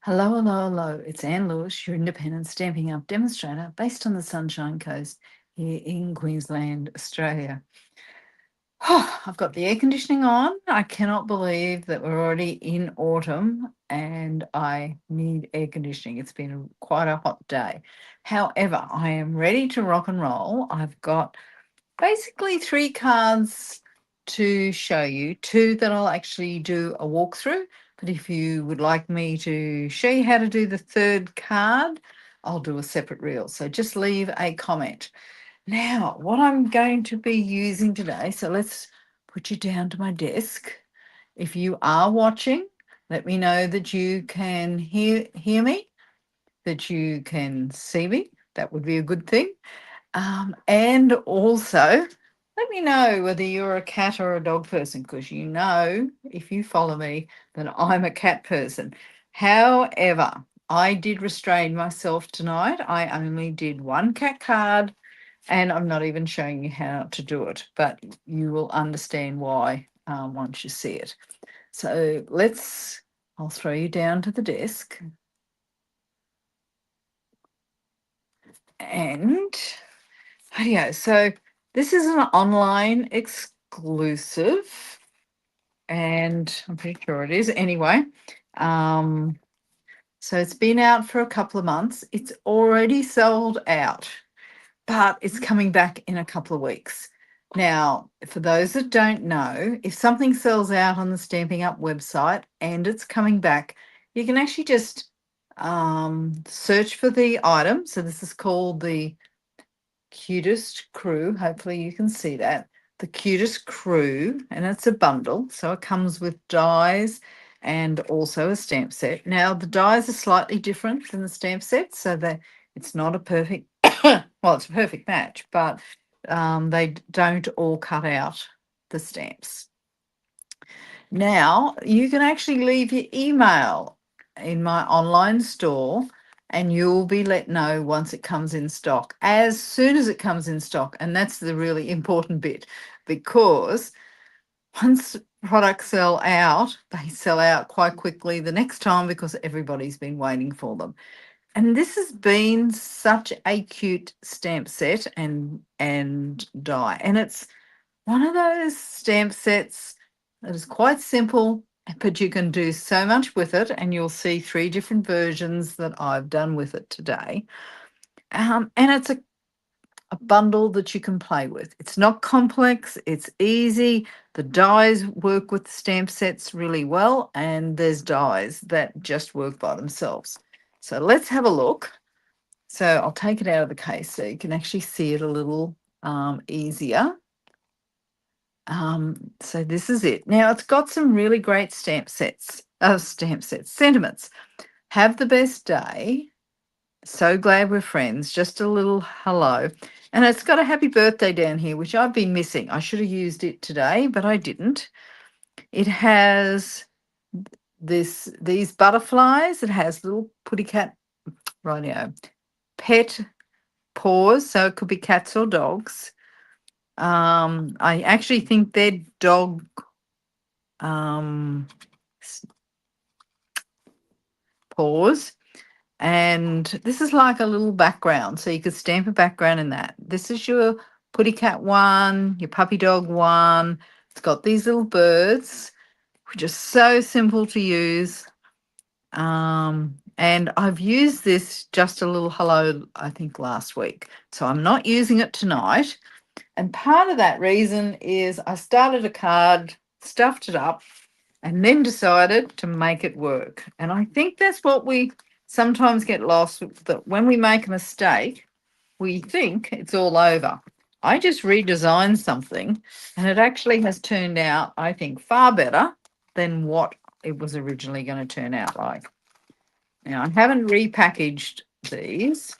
Hello, hello, hello. It's Anne Lewis, your independent Stampin' Up demonstrator based on the Sunshine Coast here in Queensland, Australia. Oh, I've got the air conditioning on. I cannot believe that we're already in autumn and I need air conditioning. It's been quite a hot day. However, I am ready to rock and roll. I've got basically 3 cards to show you, 2 that I'll actually do a walkthrough. But if you would like me to show you how to do the 3rd card, I'll do a separate reel. So just leave a comment. Now, what I'm going to be using today, so let's put you down to my desk. If you are watching, let me know that you can hear me, that you can see me. That would be a good thing. And also, let me know whether you're a cat or a dog person, because you know, if you follow me, that I'm a cat person. However, I did restrain myself tonight. I only did 1 cat card, and I'm not even showing you how to do it, but you will understand why once you see it. So I'll throw you down to the desk. And yeah, so this is an online exclusive, and I'm pretty sure it is anyway. So it's been out for a couple of months. It's already sold out, but it's coming back in a couple of weeks. Now, for those that don't know, if something sells out on the Stamping Up website and it's coming back, you can actually just search for the item. So this is called the Cutest Crew. Hopefully you can see that. The Cutest Crew, and it's a bundle. So it comes with dies and also a stamp set. Now the dies are slightly different than the stamp set, so that it's not a perfect, well, it's a perfect match, but they don't all cut out the stamps. Now you can actually leave your email in my online store and you'll be let know once it comes in stock, as soon as it comes in stock. And that's the really important bit, because once products sell out, they sell out quite quickly the next time because everybody's been waiting for them. And this has been such a cute stamp set and die. And it's one of those stamp sets that is quite simple, but you can do so much with it, and you'll see 3 different versions that I've done with it today. And it's a bundle that you can play with. It's not complex, it's easy. The dies work with the stamp sets really well, and there's dies that just work by themselves. So let's have a look. So I'll take it out of the case so you can actually see it a little easier. So this is it. Now it's got some really great sentiments. Have the best day. So glad we're friends. Just a little hello. And it's got a happy birthday down here, which I've been missing. I should have used it today, but I didn't. It has these butterflies. It has little putty cat, rightio, pet paws. So it could be cats or dogs. I actually think they're dog paws. And this is like a little background, so you could stamp a background in that. This is your putty cat one, your puppy dog one. It's got these little birds, which are so simple to use. And I've used this just a little hello, I think, last week. So I'm not using it tonight. And part of that reason is I started a card, stuffed it up, and then decided to make it work. And I think that's what we sometimes get lost, that when we make a mistake, we think it's all over. I just redesigned something and it actually has turned out, I think, far better than what it was originally going to turn out like. Now, I haven't repackaged these,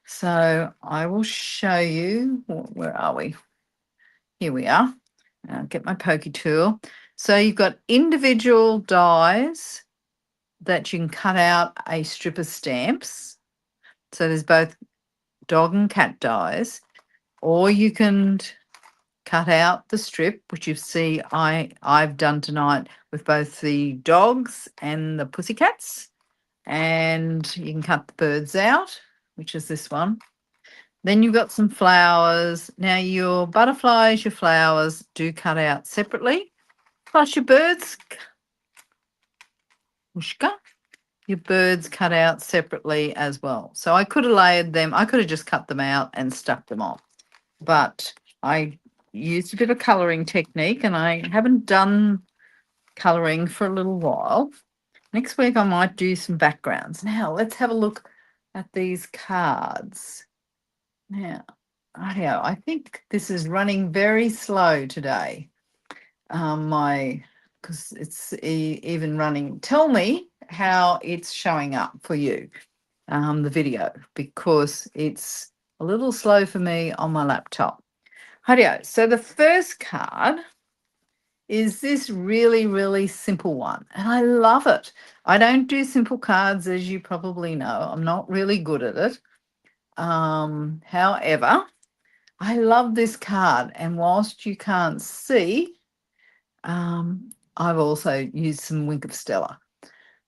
so I will show you. Where are we? Here we are. I'll get my pokey tool. So you've got individual dies that you can cut out a strip of stamps. So there's both dog and cat dies, or you can cut out the strip, which you see I've done tonight with both the dogs and the pussycats. And you can cut the birds out, which is this one. Then you've got some flowers. Now your butterflies, your flowers do cut out separately. Plus your birds, Mushka, your birds cut out separately as well. So I could have layered them. I could have just cut them out and stuck them on. But I used a bit of colouring technique, and I haven't done colouring for a little while. Next week I might do some backgrounds. Now let's have a look at these cards. Now, I think this is running very slow today. Because it's even running. Tell me how it's showing up for you, the video, because it's a little slow for me on my laptop. Rightio. So the first card is this really, really simple one, and I love it. I don't do simple cards, as you probably know. I'm not really good at it. However, I love this card, and whilst you can't see, I've also used some Wink of Stella.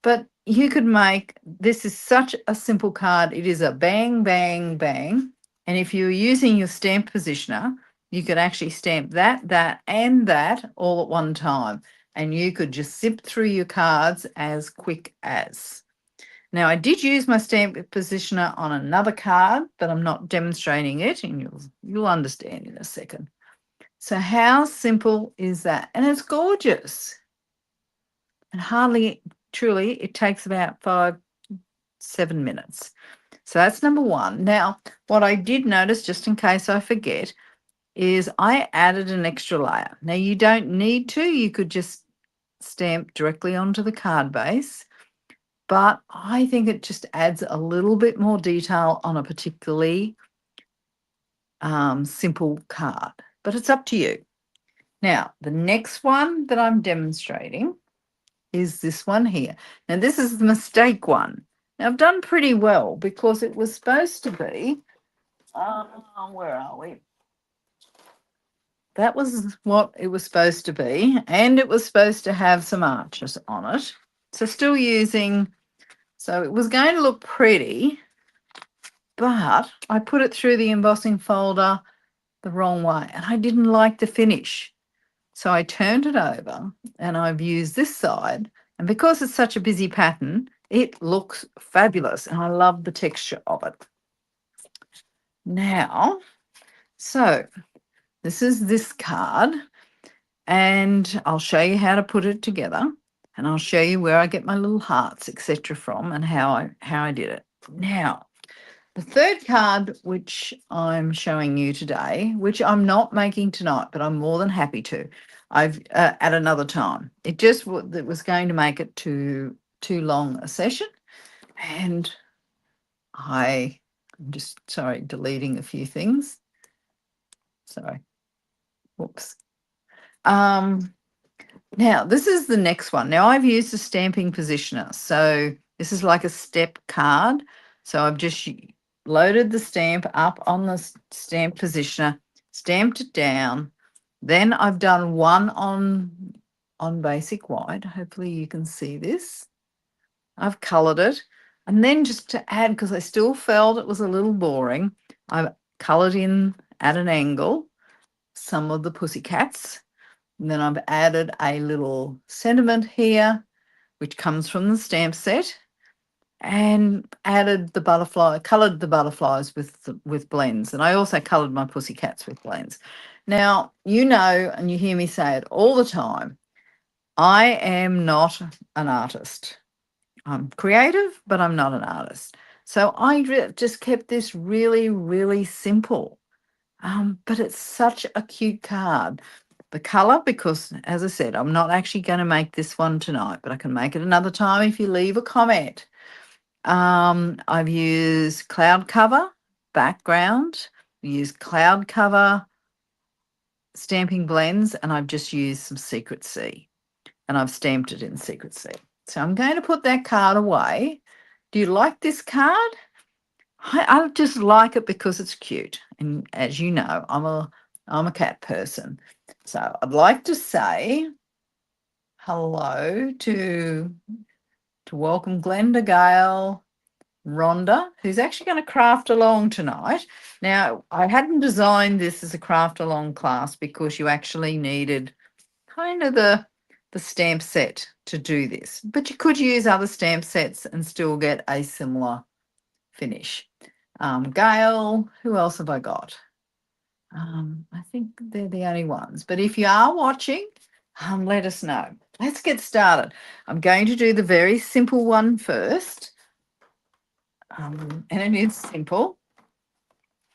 But you could make, this is such a simple card. It is a bang, bang, bang. And if you're using your stamp positioner, you could actually stamp that, that, and that all at one time. And you could just zip through your cards as quick as. Now, I did use my stamp positioner on another card, but I'm not demonstrating it, and you'll understand in a second. So how simple is that? And it's gorgeous. And hardly, truly, it takes about 5-7 minutes. So that's number one. Now, what I did notice, just in case I forget, is I added an extra layer. Now, you don't need to. You could just stamp directly onto the card base. But I think it just adds a little bit more detail on a particularly simple card. But it's up to you. Now, the next one that I'm demonstrating is this one here. Now, this is the mistake one. Now, I've done pretty well because it was supposed to be, where are we? That was what it was supposed to be, and it was supposed to have some arches on it. So still using, so it was going to look pretty, but I put it through the embossing folder the wrong way, and I didn't like the finish. So I turned it over, and I've used this side, and because it's such a busy pattern, it looks fabulous, and I love the texture of it. Now, so this is this card, and I'll show you how to put it together, and I'll show you where I get my little hearts, etc. from, and how I did it. Now, the third card, which I'm showing you today, which I'm not making tonight, but I'm more than happy to, I've at another time. It just it was going to make it too long a session, and I'm just deleting a few things. Sorry, whoops. Now this is the next one. Now I've used a stamping positioner, so this is like a step card. So I've just loaded the stamp up on the stamp positioner, stamped it down. Then I've done one on basic white. Hopefully you can see this. I've coloured it. And then just to add, because I still felt it was a little boring, I've coloured in at an angle some of the pussycats. And then I've added a little sentiment here, which comes from the stamp set, and added the butterfly, coloured the butterflies with blends. And I also coloured my pussycats with blends. Now, you know, and you hear me say it all the time, I am not an artist. I'm creative, but I'm not an artist. So I just kept this really, really simple. But it's such a cute card. The colour, because as I said, I'm not actually going to make this one tonight, but I can make it another time if you leave a comment. I've used cloud cover background, used cloud cover stamping blends, and I've just used some Secret C, and I've stamped it in Secret C. So I'm going to put that card away. Do you like this card? I just like it because it's cute. And as you know, I'm a I'm a cat person. So I'd like to say hello to welcome Glenda Gale, Rhonda, who's actually going to craft along tonight. Now, I hadn't designed this as a craft along class because you actually needed kind of the stamp set to do this, but you could use other stamp sets and still get a similar finish. Gail, who else have I got? I think they're the only ones, but if you are watching, let us know. Let's get started. I'm going to do the very simple one first, and it is simple.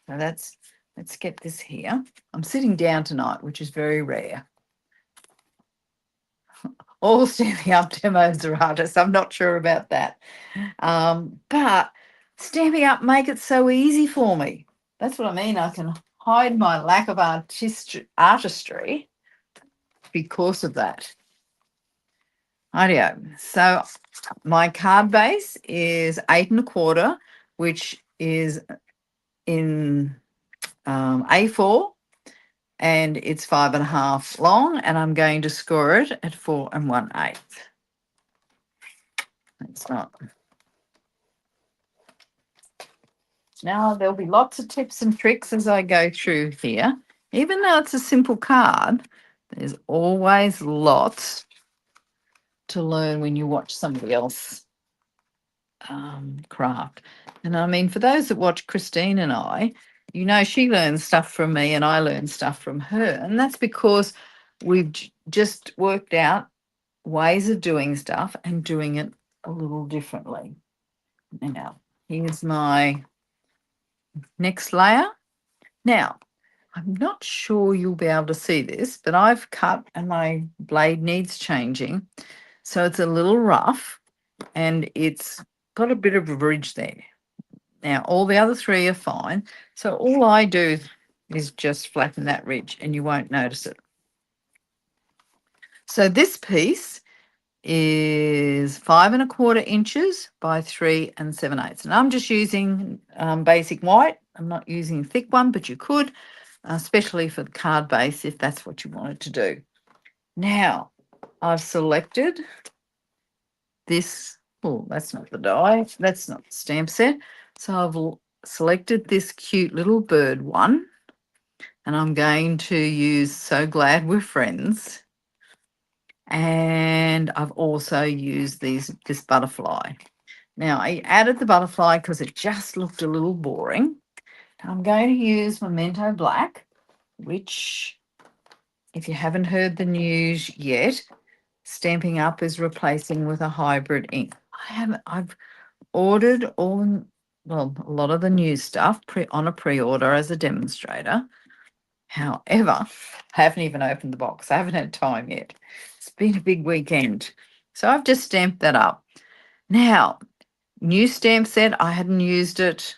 So let's get this here. I'm sitting down tonight, which is very rare. All Stamping Up demos are artists. I'm not sure about that. But Stamping Up make it so easy for me. That's what I mean. I can hide my lack of artistry because of that. Rightio. So my card base is 8 1/4, which is in A4, and it's 5.5 long, and I'm going to score it at 4 1/8. It's not. Now there'll be lots of tips and tricks as I go through here. Even though it's a simple card, there's always lots to learn when you watch somebody else craft. And I mean, for those that watch Christine and I, you know, she learns stuff from me and I learn stuff from her. And that's because we've just worked out ways of doing stuff and doing it a little differently. Now, here's my next layer. Now, I'm not sure you'll be able to see this, but I've cut and my blade needs changing. So it's a little rough and it's got a bit of a ridge there. Now, all the other three are fine. So all I do is just flatten that ridge and you won't notice it. So this piece is 5 1/4 inches by 3 7/8. And I'm just using basic white. I'm not using a thick one, but you could, especially for the card base, if that's what you wanted to do. Now, I've selected this. Oh, that's not the die. That's not the stamp set. So I've selected this cute little bird one. And I'm going to use So Glad We're Friends. And I've also used this butterfly. Now, I added the butterfly because it just looked a little boring. I'm going to use Memento Black, which, if you haven't heard the news yet, Stampin' Up is replacing with a hybrid ink. I've ordered a lot of the new stuff on a pre-order as a demonstrator. However, I haven't even opened the box. I haven't had time yet. It's been a big weekend. So I've just stamped that up. Now, new stamp set, I hadn't used it,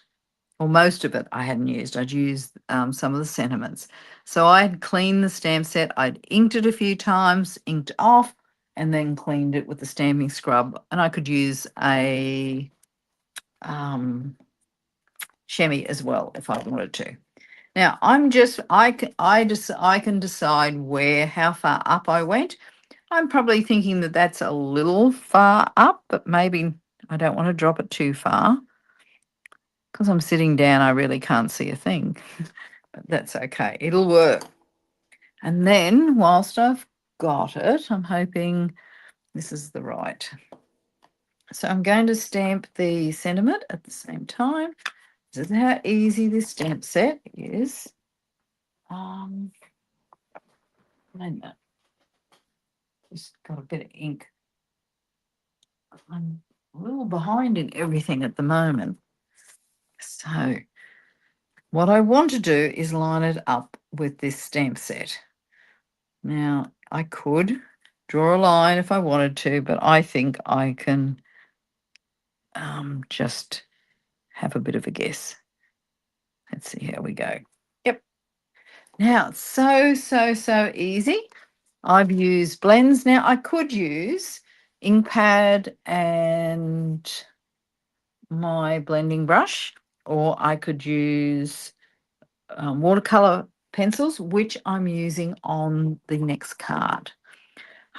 or most of it I hadn't used. I'd used some of the sentiments. So I had cleaned the stamp set. I'd inked it a few times, inked off, and then cleaned it with the stamping scrub. And I could use a chamois as well if I wanted to. Now I can decide how far up I went. I'm probably thinking that that's a little far up, but maybe I don't want to drop it too far. Because I'm sitting down, I really can't see a thing, but that's okay. It'll work. And then whilst I've got it, I'm hoping this is the right. So I'm going to stamp the sentiment at the same time. This is how easy this stamp set is. Just got a bit of ink. I'm a little behind in everything at the moment. So what I want to do is line it up with this stamp set. Now, I could draw a line if I wanted to, but I think I can just have a bit of a guess. Let's see how we go. Yep. Now, it's so easy. I've used blends. Now, I could use ink pad and my blending brush, or I could use watercolor pencils, which I'm using on the next card.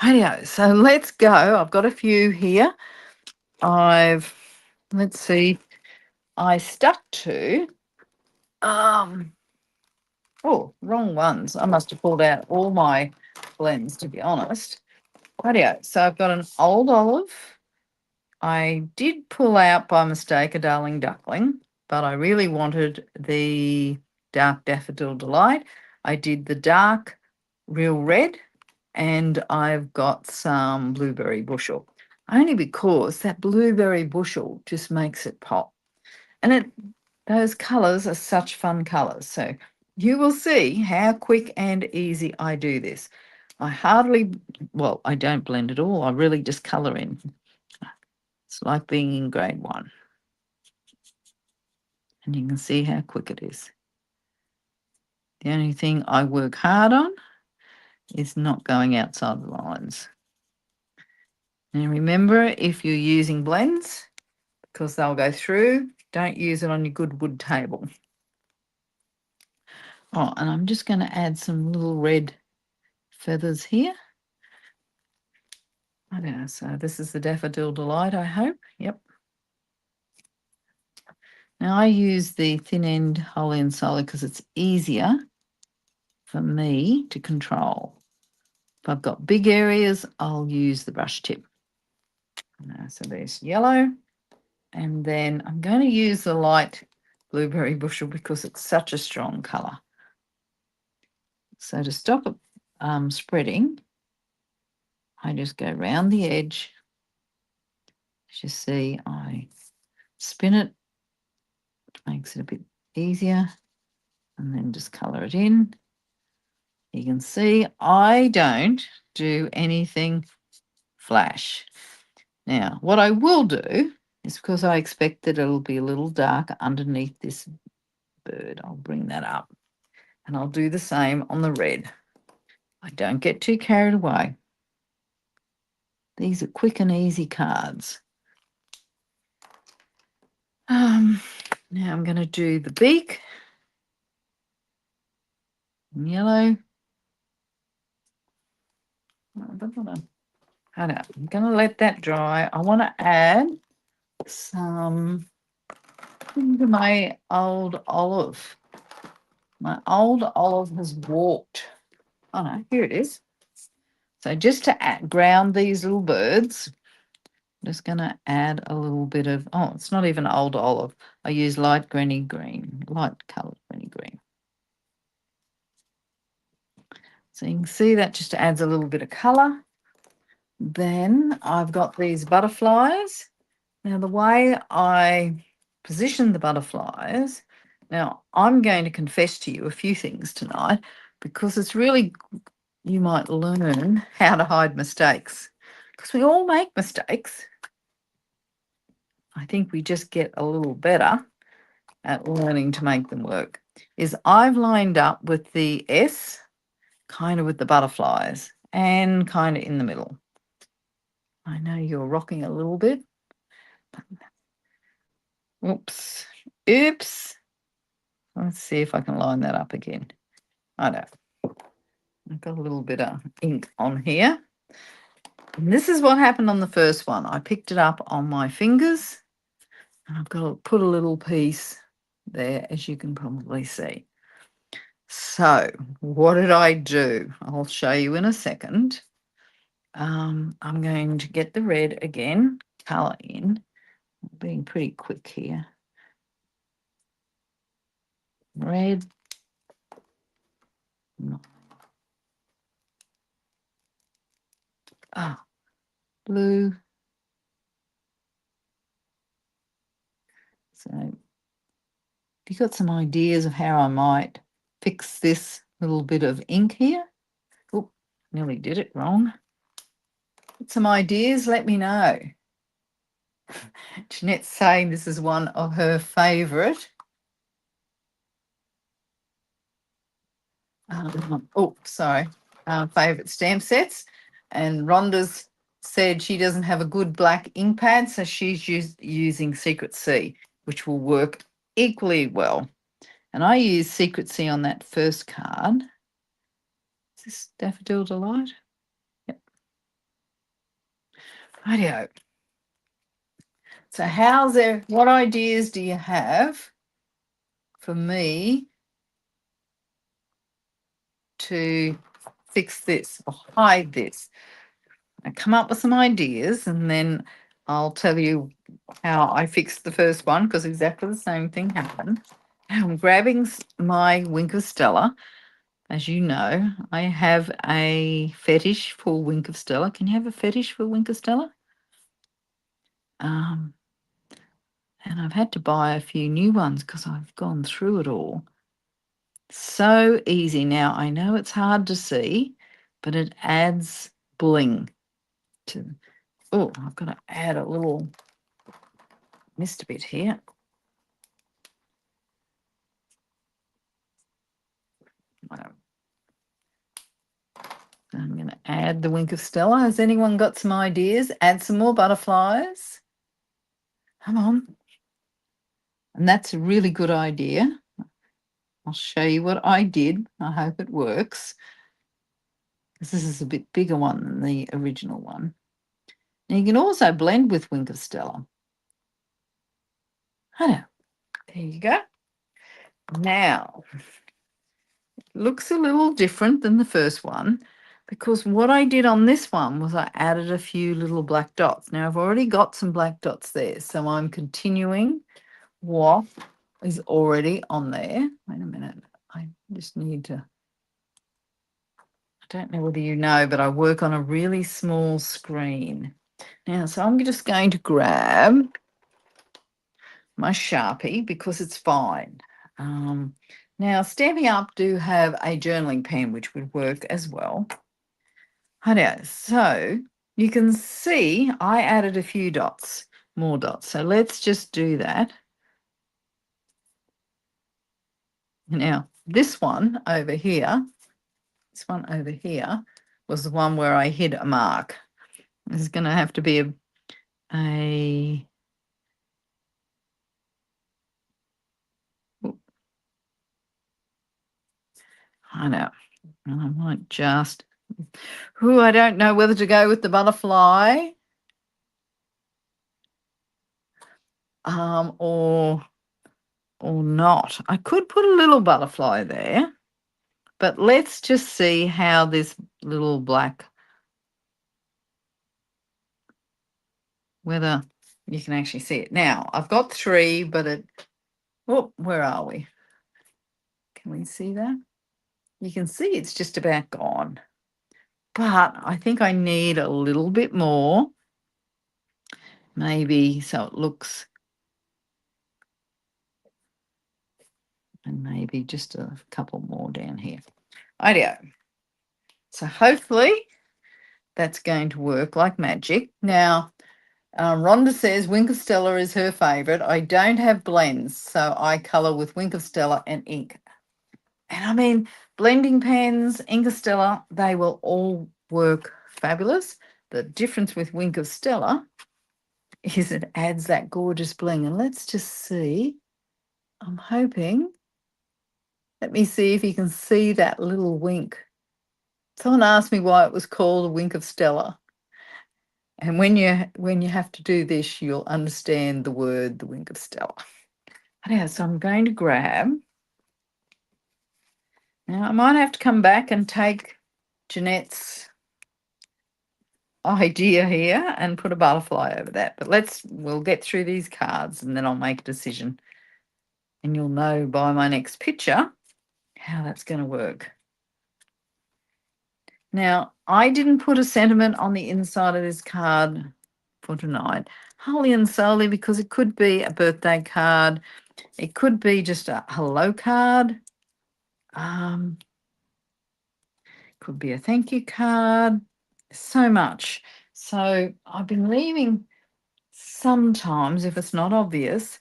Rightio, so let's go. I've got a few here. Let's see, I stuck to, oh, wrong ones. I must have pulled out all my blends, to be honest. Rightio, so I've got an old olive. I did pull out by mistake a darling duckling, but I really wanted the dark daffodil delight. I did the dark real red, and I've got some blueberry bushel, only because that blueberry bushel just makes it pop. And those colours are such fun colours. So you will see how quick and easy I do this. I don't blend at all. I really just colour in. It's like being in grade 1. And you can see how quick it is. The only thing I work hard on is not going outside the lines. Now remember, if you're using blends, because they'll go through, don't use it on your good wood table. Oh, and I'm just going to add some little red feathers here. I don't know, so this is the Daffodil Delight, I hope. Yep. Now I use the thin end whole end solid because it's easier for me to control. If I've got big areas, I'll use the brush tip. So there's yellow. And then I'm going to use the light blueberry bushel because it's such a strong colour. So to stop it spreading, I just go round the edge. As you see, I spin it, makes it a bit easier, and then just colour it in. You can see I don't do anything flash. Now, what I will do is, because I expect that it'll be a little darker underneath this bird, I'll bring that up, and I'll do the same on the red. I don't get too carried away. These are quick and easy cards. Now I'm going to do the beak in yellow. I'm going to let that dry. I want to add some into my old olive. My old olive has walked. Oh no, here it is. So just to ground these little birds, I'm just going to add a little bit of, oh, it's not even old olive. I use light greeny green, light coloured greeny green. So you can see that just adds a little bit of colour. Then I've got these butterflies. Now the way I position the butterflies, now I'm going to confess to you a few things tonight, because it's really, you might learn how to hide mistakes, because we all make mistakes. I think we just get a little better at learning to make them work. Is I've lined up with the S, kind of with the butterflies, and kind of in the middle. I know you're rocking a little bit. Oops. Oops. Let's see if I can line that up again. I know. I've got a little bit of ink on here. And this is what happened on the first one. I picked it up on my fingers, and I've got to put a little piece there, as you can probably see. So what did I do? I'll show you in a second. I'm going to get the red again, colour in. I'm being pretty quick here. Red. Blue. So if you've got some ideas of how I might fix this little bit of ink here. Oh, nearly did it wrong. Got some ideas, let me know. Jeanette's saying this is one of her favourite. Favourite stamp sets. And Rhonda's said she doesn't have a good black ink pad, so she's using Secret C, which will work equally well. And I use Secret Sea on that first card. Is this Daffodil Delight? Yep. Rightio. So what ideas do you have for me to fix this or hide this? I come up with some ideas and then I'll tell you how I fixed the first one because exactly the same thing happened. I'm grabbing my Wink of Stella. As you know, I have a fetish for Wink of Stella. Can you have a fetish for Wink of Stella? And I've had to buy a few new ones because I've gone through it all. So easy. Now, I know it's hard to see, but it adds bling to. Oh, I've got to add a little, missed a bit here. I'm going to add the Wink of Stella. Has anyone got some ideas? Add some more butterflies. Come on. And that's a really good idea. I'll show you what I did. I hope it works. Because this is a bit bigger one than the original one. Now you can also blend with Wink of Stella. There you go. Now, it looks a little different than the first one because what I did on this one was I added a few little black dots. Now I've already got some black dots there, so I'm continuing what is already on there. Wait a minute. I just need to, I don't know whether you know, but I work on a really small screen. Now, so I'm just going to grab my Sharpie because it's fine. Now, Stampin' Up do have a journaling pen, which would work as well. So you can see I added a few dots, more dots. So let's just do that. Now, this one over here was the one where I hid a mark. This is going to have to be a I know. I might just. I don't know whether to go with the butterfly or not. I could put a little butterfly there, but let's just see how this little black, whether you can actually see it. Now, I've got 3, but where are we? Can we see that? You can see it's just about gone. But I think I need a little bit more, maybe, so it looks, and maybe just a couple more down here. Idea. So hopefully that's going to work like magic. Now, Rhonda says Wink of Stella is her favourite. I don't have blends, so I colour with Wink of Stella and ink. And I mean, blending pens, Ink of Stella, they will all work fabulous. The difference with Wink of Stella is it adds that gorgeous bling. And let's just see. I'm hoping. Let me see if you can see that little wink. Someone asked me why it was called a Wink of Stella. And when you have to do this, you'll understand the word, the Wink of Stella. Yeah, so I'm going to grab. Now I might have to come back and take Jeanette's idea here and put a butterfly over that. But we'll get through these cards and then I'll make a decision. And you'll know by my next picture how that's going to work. Now, I didn't put a sentiment on the inside of this card for tonight, wholly and solely because it could be a birthday card. It could be just a hello card. Could be a thank you card. So much. So I've been leaving sometimes, if it's not obvious,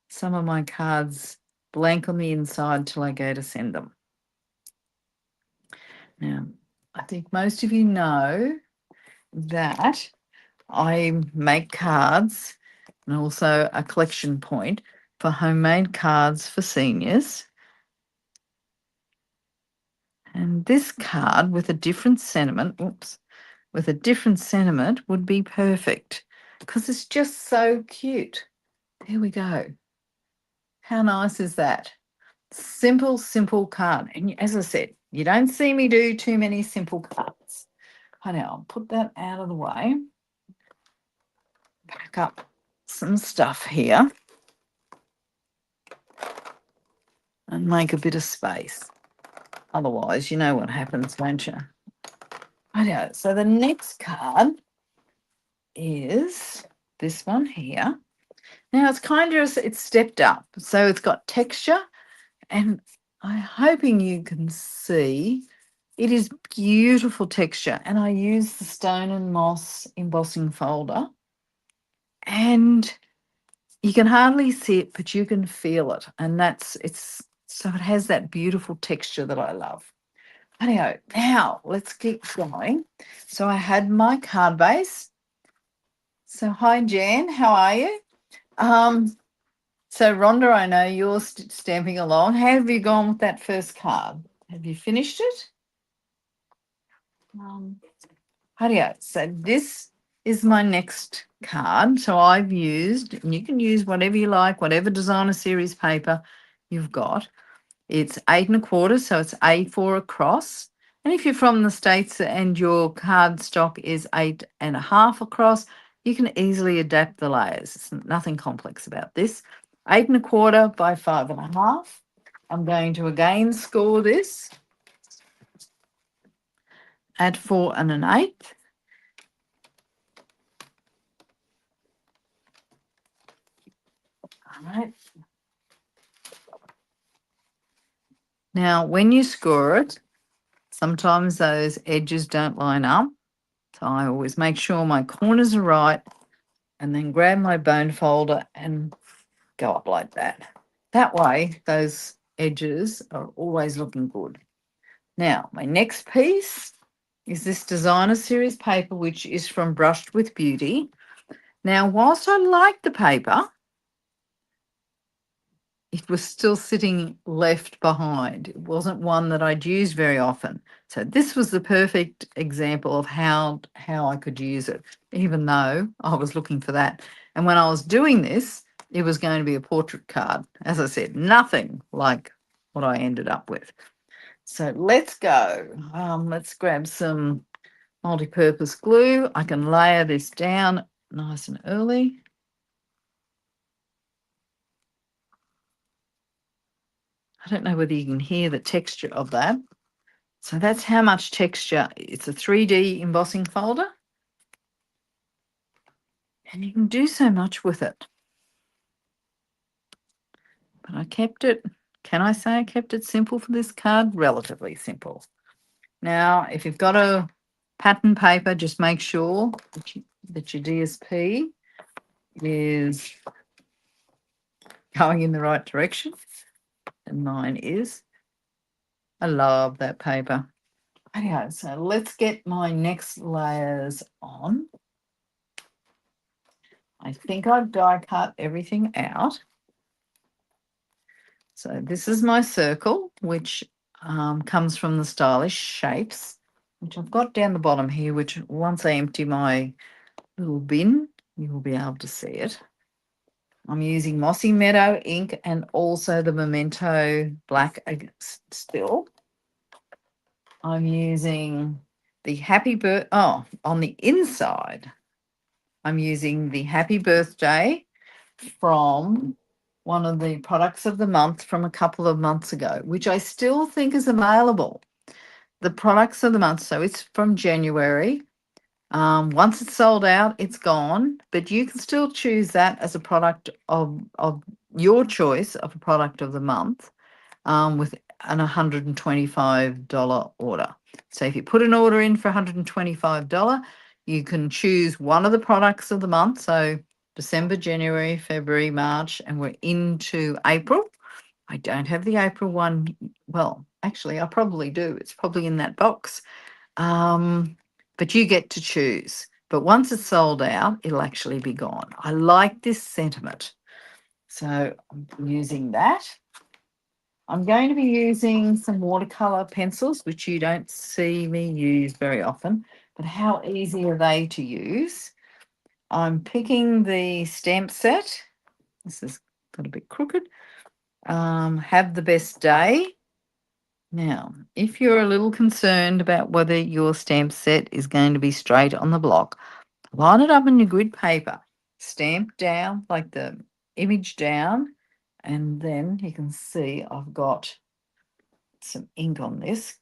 some of my cards blank on the inside till I go to send them. Now, I think most of you know that I make cards and also a collection point for homemade cards for seniors. And this card with a different sentiment, with a different sentiment would be perfect because it's just so cute. There we go. How nice is that? Simple, simple card. And as I said, you don't see me do too many simple cards. Honey, I'll put that out of the way. Pack up some stuff here and make a bit of space. Otherwise, you know what happens, don't you? Righto, so the next card is this one here. Now it's stepped up. So it's got texture, and I'm hoping you can see it is beautiful texture. And I use the Stone and Moss embossing folder, and you can hardly see it, but you can feel it. And so it has that beautiful texture that I love. Anyway, now let's keep going. So I had my card base. So hi Jan, how are you? So Rhonda, I know you're stamping along. How have you gone with that first card? Have you finished it? So this is my next card. So I've used, and you can use whatever you like, whatever designer series paper you've got. It's 8 1/4, so it's A4 across. And if you're from the States and your card stock is 8 1/2 across, you can easily adapt the layers. It's nothing complex about this. 8 1/4 by 5 1/2. I'm going to again score this at 4 1/8. All right. Now, when you score it, sometimes those edges don't line up. So I always make sure my corners are right and then grab my bone folder and go up like that. That way, those edges are always looking good. Now, my next piece is this designer series paper, which is from Brushed with Beauty. Now, whilst I like the paper, it was still sitting left behind. It wasn't one that I'd use very often. So this was the perfect example of how I could use it, even though I was looking for that. And when I was doing this, it was going to be a portrait card. As I said, nothing like what I ended up with. So let's go. Let's grab some multi-purpose glue. I can layer this down nice and early. I don't know whether you can hear the texture of that. So that's how much texture. It's a 3D embossing folder. And you can do so much with it. But I kept it, can I say I kept it simple for this card? Relatively simple. Now, if you've got a pattern paper, just make sure that your DSP is going in the right direction. And mine is. I love that paper. Okay, so let's get my next layers on. I think I've die cut everything out. So this is my circle, which comes from the Stylish Shapes, which I've got down the bottom here, which once I empty my little bin, you will be able to see it. I'm using Mossy Meadow ink and also the Memento black still. I'm using the on the inside, I'm using the Happy Birthday from one of the products of the month from a couple of months ago, which I still think is available. The products of the month, so it's from January. Once it's sold out, it's gone, but you can still choose that as a product of your choice of a product of the month with an $125 order. So if you put an order in for $125, you can choose one of the products of the month. So December, January, February, March, and we're into April. I don't have the April one. Well, actually, I probably do. It's probably in that box. But you get to choose. But once it's sold out, it'll actually be gone. I like this sentiment. So I'm using that. I'm going to be using some watercolor pencils, which you don't see me use very often, but how easy are they to use? I'm picking the stamp set. This has got a bit crooked. Have the best day. Now, if you're a little concerned about whether your stamp set is going to be straight on the block, line it up on your grid paper, stamp down like the image down, and then you can see I've got some ink on this.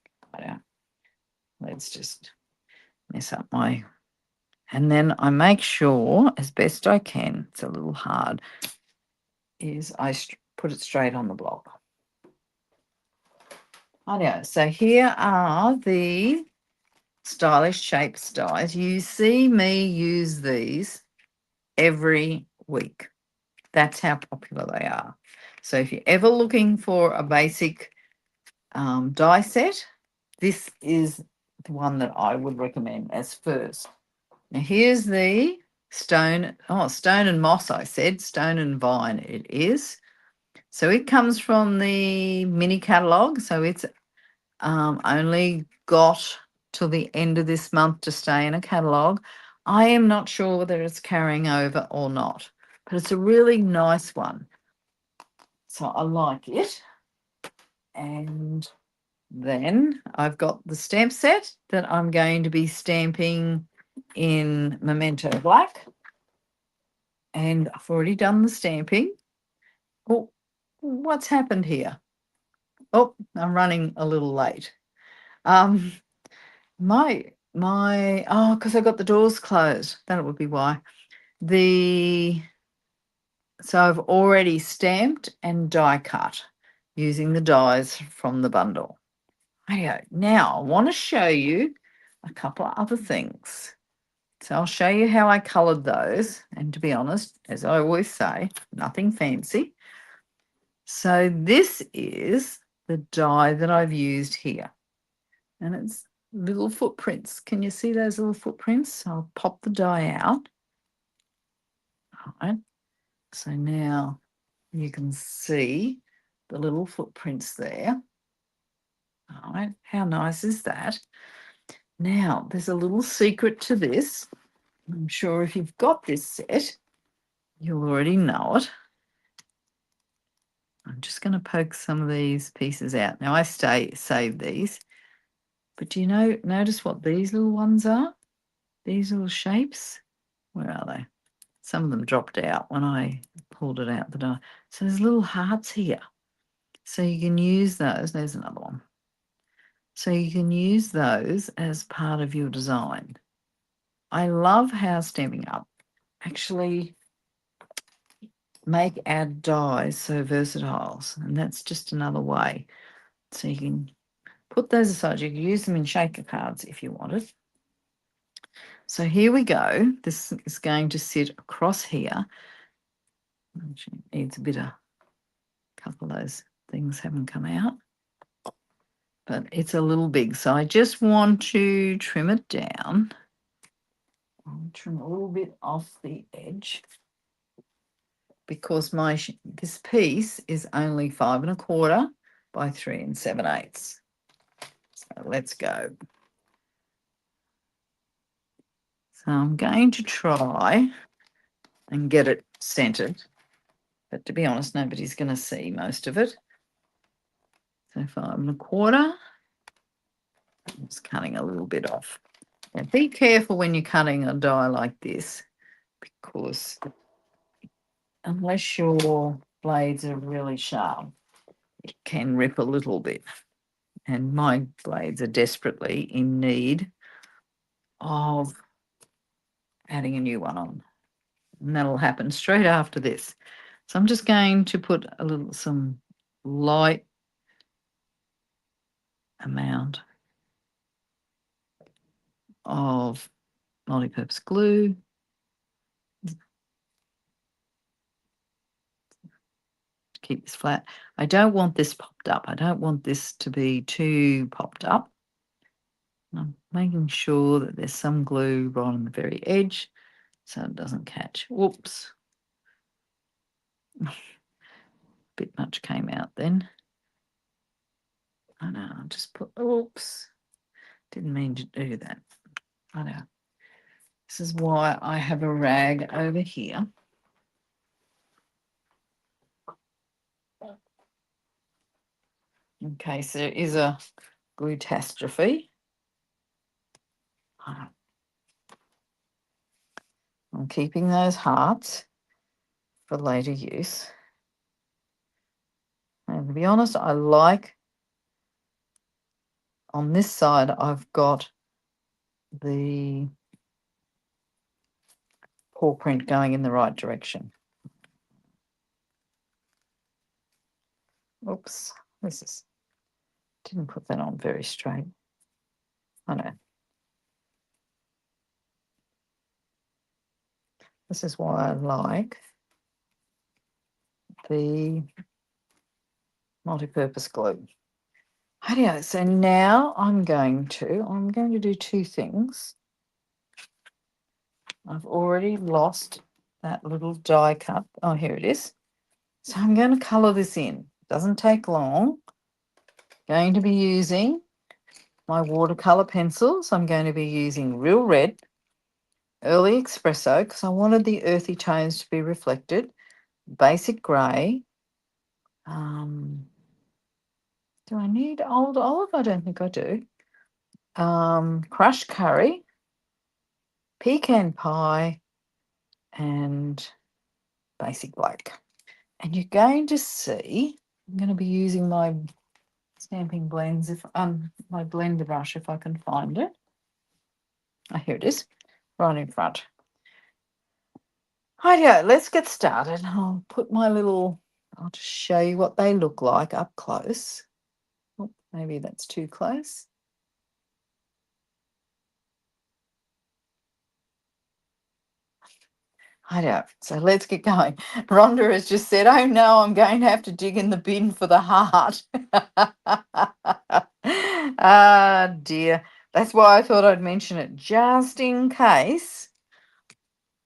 Let's just mess up my, and then I make sure as best I can, it's a little hard, is I put it straight on the block. So here are the stylish shapes dies. You see me use these every week. That's how popular they are. So if you're ever looking for a basic die set, this is the one that I would recommend as first. Now here's the stone and moss. I said stone and vine it is. So it comes from the mini catalogue. So it's only got till the end of this month to stay in a catalogue. I am not sure whether it's carrying over or not, but it's a really nice one. So I like it. And then I've got the stamp set that I'm going to be stamping in Memento Black. And I've already done the stamping. Oh, what's happened here? Oh, I'm running a little late. Because I got the doors closed. That would be why. So I've already stamped and die cut using the dies from the bundle. Now I want to show you a couple of other things. So I'll show you how I coloured those. And to be honest, as I always say, nothing fancy. So this is the die that I've used here. And it's little footprints. Can you see those little footprints? I'll pop the die out. All right. So now you can see the little footprints there. All right. How nice is that? Now, there's a little secret to this. I'm sure if you've got this set, you'll already know it. I'm just going to poke some of these pieces out. Now, I save these. But do you notice what these little ones are? These little shapes? Where are they? Some of them dropped out when I pulled it out the die. So there's little hearts here. So you can use those. There's another one. So you can use those as part of your design. I love how Stampin' Up actually make our dies so versatile. And that's just another way. So you can put those aside. You can use them in shaker cards if you wanted. So here we go. This is going to sit across here. Actually, needs a bit of, a couple of those things haven't come out. But it's a little big. So I just want to trim it down. I'll trim a little bit off the edge because this piece is only 5 1/4 by 3 7/8. So let's go. So I'm going to try and get it centered, but to be honest, nobody's going to see most of it. So 5 1/4. I'm just cutting a little bit off. Now be careful when you're cutting a die like this, because unless your blades are really sharp, it can rip a little bit. And my blades are desperately in need of adding a new one on. And that'll happen straight after this. So I'm just going to put some light amount of multi-purpose glue. Keep this flat. I don't want this popped up. I don't want this to be too popped up. I'm making sure that there's some glue right on the very edge so it doesn't catch. Whoops. Bit much came out then. I know, I'll just put, oops, didn't mean to do that. I know. This is why I have a rag over here. In case there is a catastrophe. I'm keeping those hearts for later use. And to be honest, I like, on this side, I've got the paw print going in the right direction. Oops, didn't put that on very straight. I know. This is why I like the multi-purpose glue. Rightio, so now I'm going to do two things. I've already lost that little die cut. Oh, here it is. So I'm going to colour this in. Doesn't take long. Going to be using my watercolour pencils. I'm going to be using Real Red, Early Espresso, because I wanted the earthy tones to be reflected. Basic Grey. Do I need Old Olive? I don't think I do. Crushed Curry, Pecan Pie, and Basic Black. And you're going to see, I'm going to be using my stamping blends, if my blender brush, if I can find it. Oh, here it is, right in front. Rightio, let's get started. I'll just show you what they look like up close. Oh, maybe that's too close. Rightio, so let's get going. Rhonda has just said, oh no, I'm going to have to dig in the bin for the heart. Ah, dear. That's why I thought I'd mention it, just in case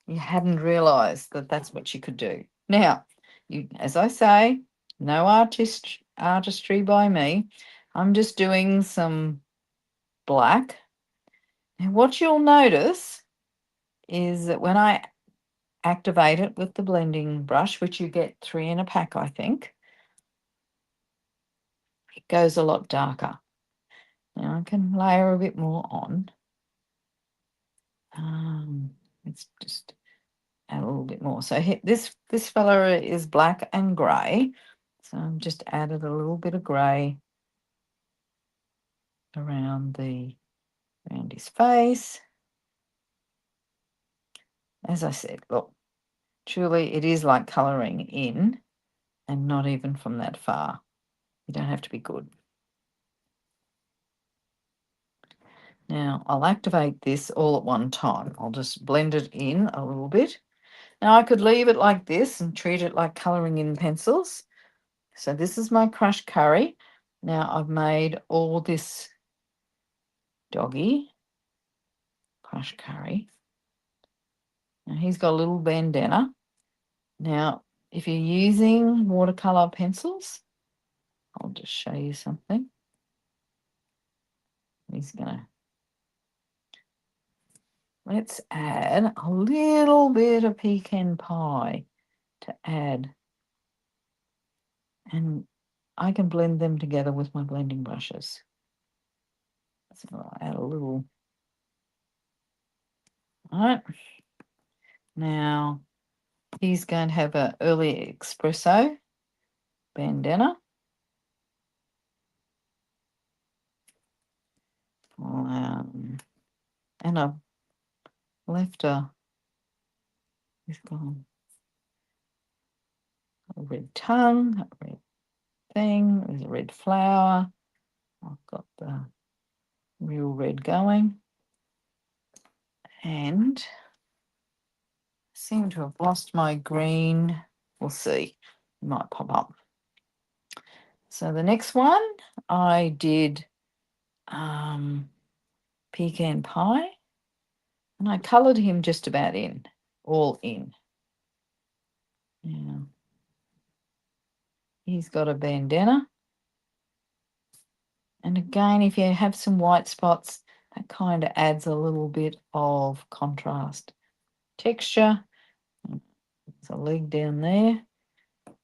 you hadn't realised that that's what you could do. Now, as I say, no artistry by me. I'm just doing some black. And what you'll notice is that when I activate it with the blending brush, which you get 3 in a pack, I think, it goes a lot darker. Now I can layer a bit more on. Let's just add a little bit more. So this fella is black and grey. So I've just added a little bit of grey around his face. As I said, look, truly it is like colouring in, and not even from that far. You don't have to be good. Now I'll activate this all at one time. I'll just blend it in a little bit. Now I could leave it like this and treat it like colouring in pencils. So this is my crushed curry. Now I've made all this doggy crushed curry. Now he's got a little bandana. Now, if you're using watercolour pencils, I'll just show you something. Let's add a little bit of pecan pie to add. And I can blend them together with my blending brushes. So I'll add a little. All right. Now, he's going to have an early espresso bandana. And I've left he's gone a red tongue, a red thing, there's a red flower. I've got the Real Red going. And I seem to have lost my green. We'll see. It might pop up. So the next one I did pecan pie, and I coloured him just about in, all in. Yeah. He's got a bandana. And again, if you have some white spots, that kind of adds a little bit of contrast. Texture. There's a leg down there.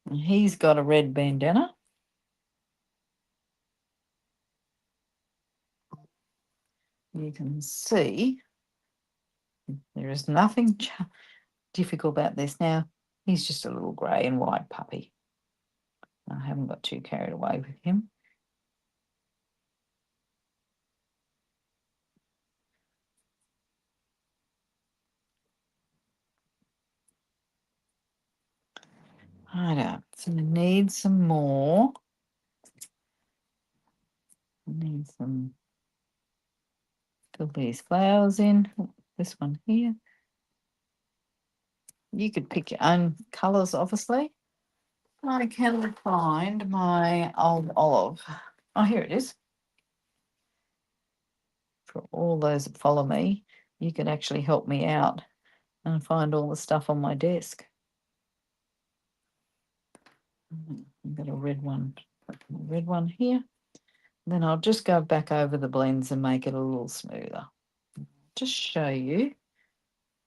And he's got a red bandana. You can see there is nothing difficult about this. Now, he's just a little grey and white puppy. I haven't got too carried away with him. Right, so I need some more. I need some, fill these flowers in. This one here. You could pick your own colours, obviously. I can find my old olive. Oh, here it is. For all those that follow me, you can actually help me out and find all the stuff on my desk. I've got a red one here. Then I'll just go back over the blends and make it a little smoother. Just show you.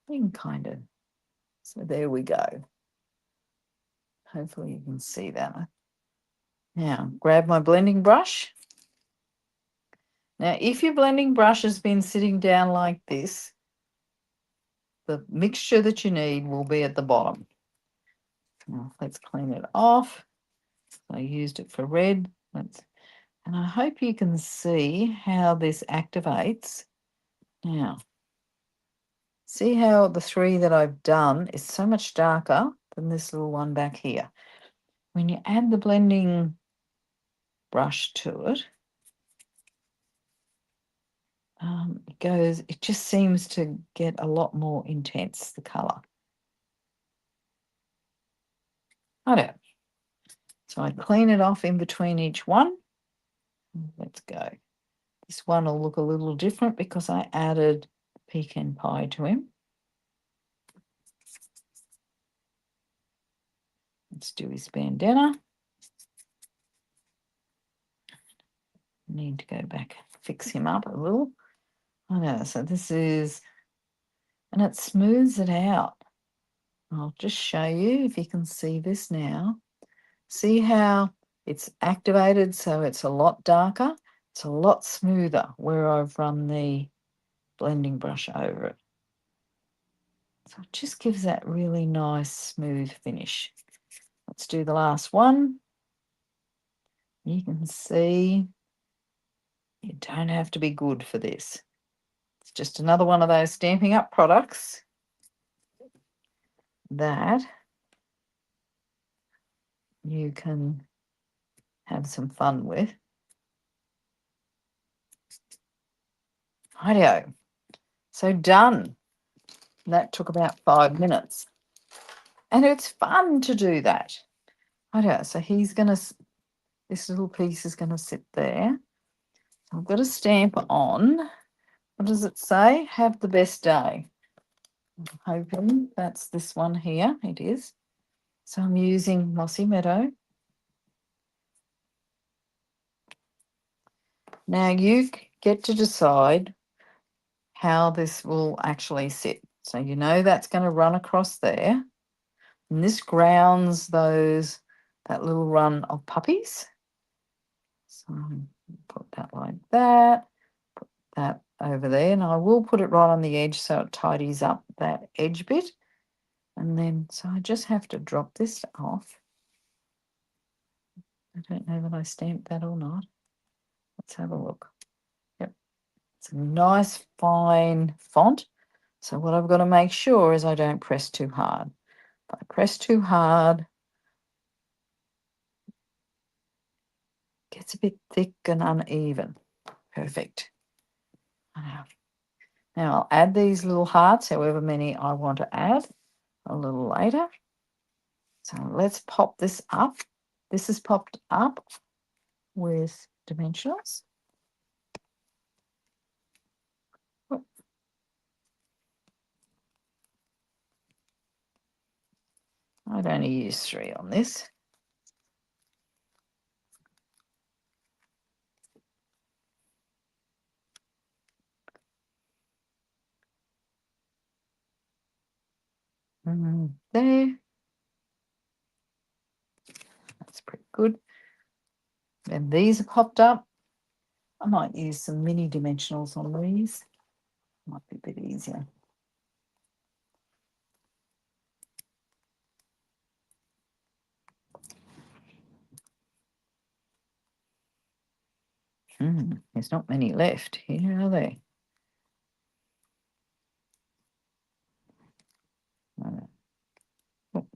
You can kind of, so there we go. Hopefully you can see that. Now, grab my blending brush. Now, if your blending brush has been sitting down like this, the mixture that you need will be at the bottom. Now, let's clean it off. I used it for red. And I hope you can see how this activates. Now, see how the three that I've done is so much darker than this little one back here. When you add the blending brush to it, it just seems to get a lot more intense, the colour. I don't. So I clean it off in between each one. Let's go. This one will look a little different because I added pecan pie to him. Let's do his bandana. Need to go back, fix him up a little. I know, so this is, and it smooths it out. I'll just show you if you can see this now. See how it's activated, so it's a lot darker. It's a lot smoother where I've run the blending brush over it. So it just gives that really nice smooth finish. Let's do the last one. You can see you don't have to be good for this. It's just another one of those Stampin' Up products that you can have some fun with. Rightio. So done. That took about 5 minutes. And it's fun to do that. Rightio. So he's going to, this little piece is going to sit there. I've got a stamp on. What does it say? Have the best day. I'm hoping that's this one here. It is. So I'm using Mossy Meadow. Now you get to decide how this will actually sit. So you know that's going to run across there. And this grounds that little run of puppies. So put that like that. Put that over there. And I will put it right on the edge so it tidies up that edge bit. And then, so I just have to drop this off. I don't know that I stamped that or not. Let's have a look. Yep. It's a nice fine font. So what I've got to make sure is I don't press too hard. If I press too hard, it gets a bit thick and uneven. Perfect. Now I'll add these little hearts, however many I want to add, a little later. So let's pop this up. This is popped up with dimensionals. I'd only use 3 on this. There. That's pretty good. And these are popped up. I might use some mini dimensionals on these. Might be a bit easier. There's not many left here, are there? Oh.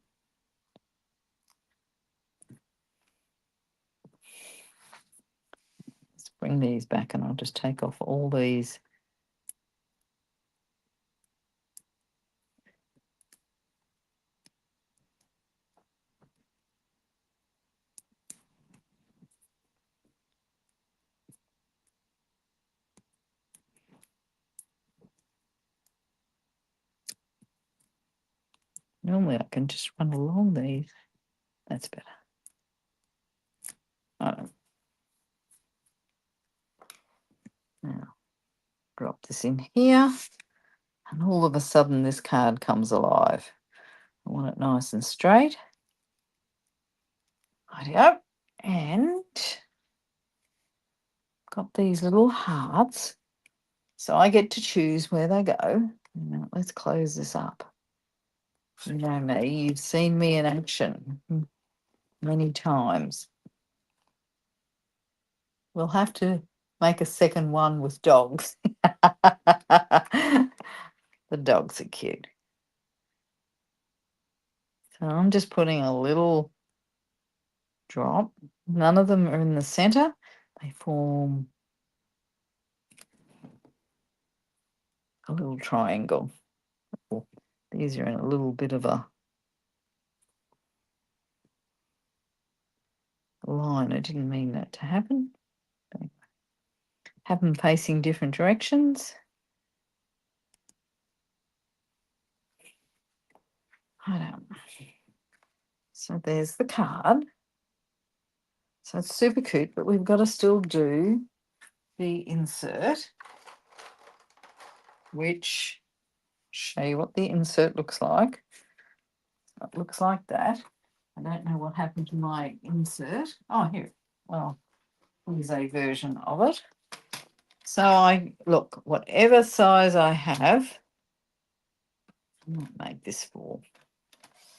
Let's bring these back and I'll just take off all these. Normally I can just run along these. That's better. Now, drop this in here. And all of a sudden this card comes alive. I want it nice and straight. Rightio. And got these little hearts. So I get to choose where they go. Now let's close this up. You know me, you've seen me in action many times. We'll have to make a second one with dogs. The dogs are cute. So I'm just putting a little drop. None of them are in the center. They form a little triangle. Oh, these are in a little bit of a line. I didn't mean that to happen. Have them facing different directions. I don't. So there's the card. So it's super cute, but we've got to still do the insert, which show you what the insert looks like. It looks like that. I don't know what happened to my insert. Oh, here. Well, here's a version of it. So I look, whatever size I have, I might make this for.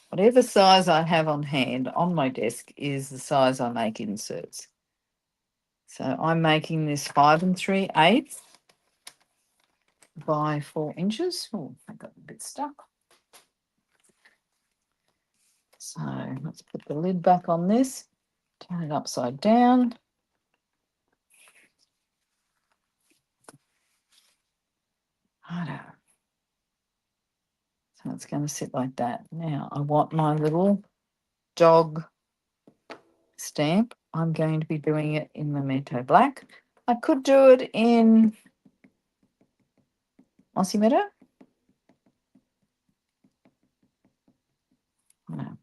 Whatever size I have on hand on my desk is the size I make inserts. So I'm making this 5 3/8 by 4 inches. Oh, I got a bit stuck. So let's put the lid back on this, turn it upside down. So it's going to sit like that. Now I want my little dog stamp. I'm going to be doing it in Memento Black. I could do it in Mossy Meadow. No,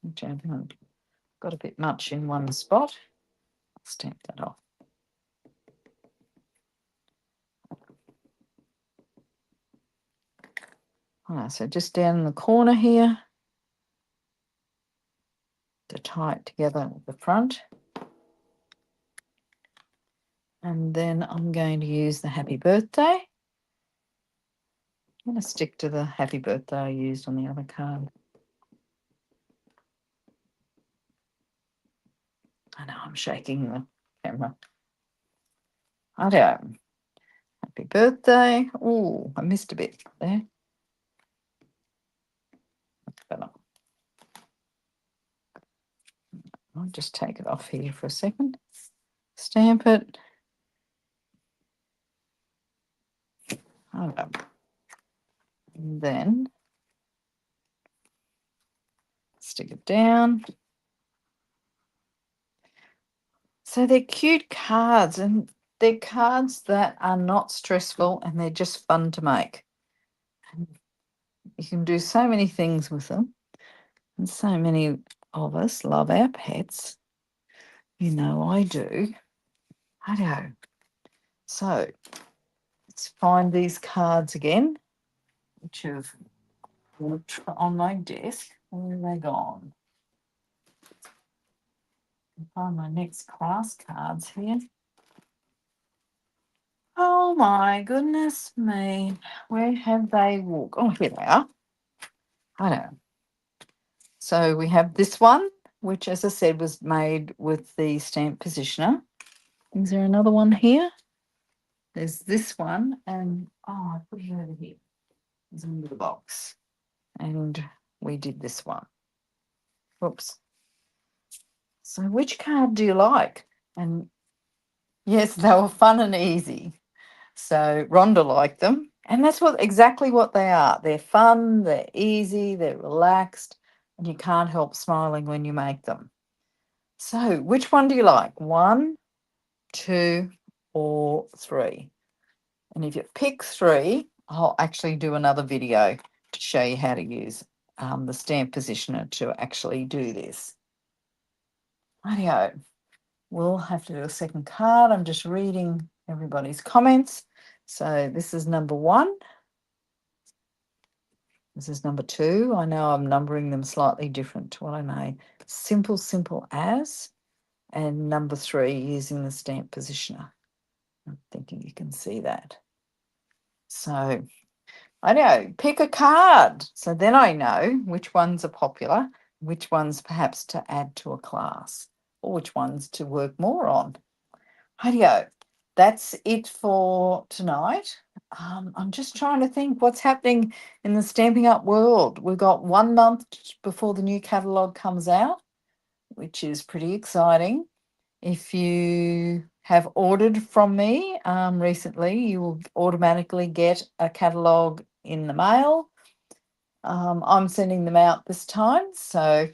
I've got a bit much in one spot. I'll stamp that off. So just down in the corner here to tie it together at the front. And then I'm going to use the happy birthday. I'm going to stick to the happy birthday I used on the other card. I know I'm shaking the camera. Righto. Happy birthday. Oh, I missed a bit there. That's better. I'll just take it off here for a second. Stamp it. Righto. And then stick it down. So they're cute cards, and they're cards that are not stressful and they're just fun to make. And you can do so many things with them. And so many of us love our pets. You know I do. Righto. So let's find these cards again, which have on my desk. Where are they gone? Find my next class cards here. Oh my goodness me. Where have they walked? Oh, here they are. I know. So we have this one, which, as I said, was made with the stamp positioner. Is there another one here? There's this one, and I put it over here. It's in the box. And we did this one. Whoops. So which card do you like? And yes, they were fun and easy. So Rhonda liked them. And that's exactly what they are. They're fun, they're easy, they're relaxed, and you can't help smiling when you make them. So which one do you like? 1, 2, or 3? And if you pick 3, I'll actually do another video to show you how to use the stamp positioner to actually do this. Rightio. We'll have to do a second card. I'm just reading everybody's comments. So this is number 1. This is number 2. I know I'm numbering them slightly different to what I made. Simple, simple as. And number 3, using the stamp positioner. I'm thinking you can see that. So I know, pick a card. So then I know which ones are popular, which ones perhaps to add to a class, or which ones to work more on. Rightio. That's it for tonight. I'm just trying to think what's happening in the Stamping Up world. We've got 1 month before the new catalogue comes out, which is pretty exciting. If you have ordered from me recently, you will automatically get a catalogue in the mail. I'm sending them out this time, so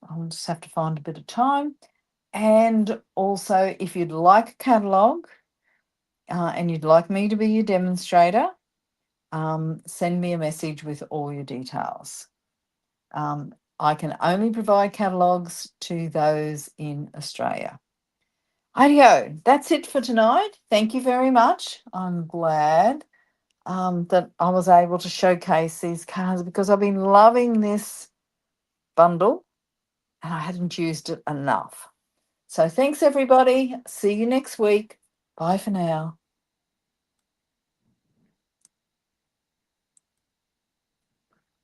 I'll just have to find a bit of time. And also, if you'd like a catalogue and you'd like me to be your demonstrator, send me a message with all your details. I can only provide catalogues to those in Australia. Rightio, that's it for tonight. Thank you very much. I'm glad that I was able to showcase these cards because I've been loving this bundle and I hadn't used it enough. So thanks everybody. See you next week. Bye for now.